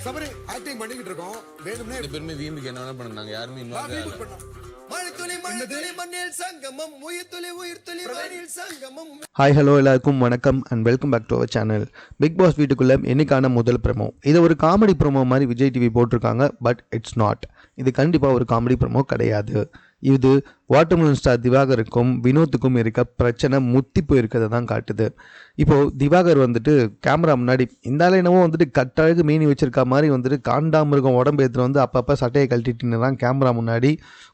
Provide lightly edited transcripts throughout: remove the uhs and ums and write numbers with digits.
Sabari acting பண்ணிக்கிட்டு இருக்கோம். வேணும்னே பெருமை வீம்புக்கு என்ன வேணா பண்ணுங்க. யாருமே இன்னும் ஹாய் ஹலோ எல்லாருக்கும் வணக்கம் and welcome back to our channel. Bigg Boss வீட்டுக்குள்ளே என்னைக்கான முதல் ப்ரோமோ. இது ஒரு காமெடி ப்ரோமோ மாதிரி விஜய் டிவி போட்டிருக்காங்க. But it's not. இது கண்டிப்பாக ஒரு காமெடி ப்ரோமோ கிடையாது. இது வாட்டர்மெலன் ஸ்டார் திவாகருக்கும் வினோத்துக்கும் இருக்க பிரச்சனை முத்தி போயிருக்கிறத தான் காட்டுது. இப்போது திவாகர் வந்துட்டு கேமரா முன்னாடி இந்த என்னவோ வந்துட்டு கட்டழகு மீனி வச்சிருக்க மாதிரி வந்துட்டு காண்டாமிருகம் உடம்பு ஏற்றுன்னு வந்து அப்பப்போ சட்டையை கழட்டிட்டு தான் கேமரா முன்னாடி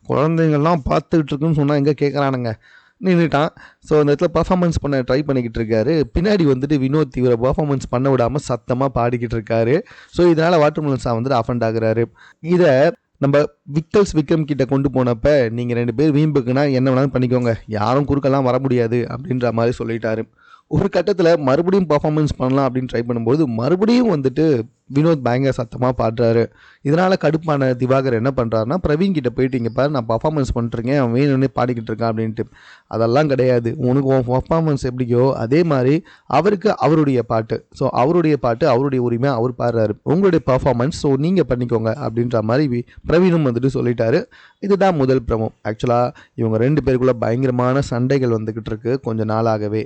குழந்தைங்கள்லாம் பார்த்துக்கிட்டு இருக்குன்னு சொன்னால் எங்கே கேட்குறானுங்க நின்றுட்டான். ஸோ அந்த இடத்துல பர்ஃபார்மன்ஸ் பண்ண ட்ரை பண்ணிக்கிட்டு இருக்காரு. பின்னாடி வந்துட்டு வினோத் இவரை பர்ஃபார்மன்ஸ் பண்ண விடாமல் சத்தமாக பாடிக்கிட்டு இருக்காரு. ஸோ இதனால் வாட்டர்மெலன் ஸ்டார் வந்துட்டு அஃபண்ட் ஆகுறாரு. இதை நம்ம விக்ரம் கிட்ட கொண்டு போனப்போ நீங்கள் 2 பேர் வீம்புக்குன்னா என்ன வேணாலும் பண்ணிக்கோங்க, யாரும் குறுக்கெல்லாம் வர முடியாது அப்படின்ற மாதிரி சொல்லிட்டாரு. ஒரு கட்டத்தில் மறுபடியும் பர்ஃபார்மன்ஸ் பண்ணலாம் அப்படின்னு ட்ரை பண்ணும்போது மறுபடியும் வந்துட்டு வினோத் பயங்கர சத்தமாக பாடுறாரு. இதனால் கடுப்பான திவாகர் என்ன பண்ணுறாருனா பிரவீன் கிட்ட போயிட்டு இங்கே பாரு நான் பர்ஃபார்மன்ஸ் பண்ணிட்டுருக்கேன், அவன் வேணும்னே பாடிக்கிட்டு இருக்கான் அப்படின்ட்டு. அதெல்லாம் கிடையாது, உனக்கு உன் பர்ஃபார்மன்ஸ் எப்படியோ அதே மாதிரி அவருக்கு அவருடைய பாட்டு. ஸோ அவருடைய பாட்டு அவருடைய உரிமை, அவர் பாடுறாரு, உங்களுடைய பர்ஃபார்மன்ஸ் ஸோ நீங்கள் பண்ணிக்கோங்க அப்படின்ற மாதிரி பிரவீனும் வந்துட்டு சொல்லிட்டாரு. இதுதான் முதல் ப்ரோமோ. ஆக்சுவலாக இவங்க 2 பேருக்குள்ளே பயங்கரமான சண்டைகள் வந்துக்கிட்டு இருக்கு கொஞ்ச நாளாகவே.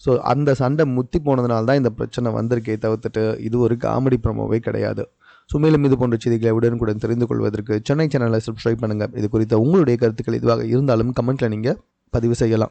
ஸோ அந்த சண்டை முத்தி போனதுனால தான் இந்த பிரச்சனை வந்திருக்கே தவிர்த்துட்டு இது ஒரு காமெடி ப்ரோமோவே கிடையாது. ஸோ மேலும் இது போன்ற செய்திகளை உடனுக்குடன் தெரிந்து கொள்வதற்கு சென்னை சேனலை சப்ஸ்கிரைப் பண்ணுங்கள். இது குறித்த உங்களுடைய கருத்துக்கள் எதுவாக இருந்தாலும் கமெண்ட்டில் நீங்கள் பதிவு செய்யலாம்.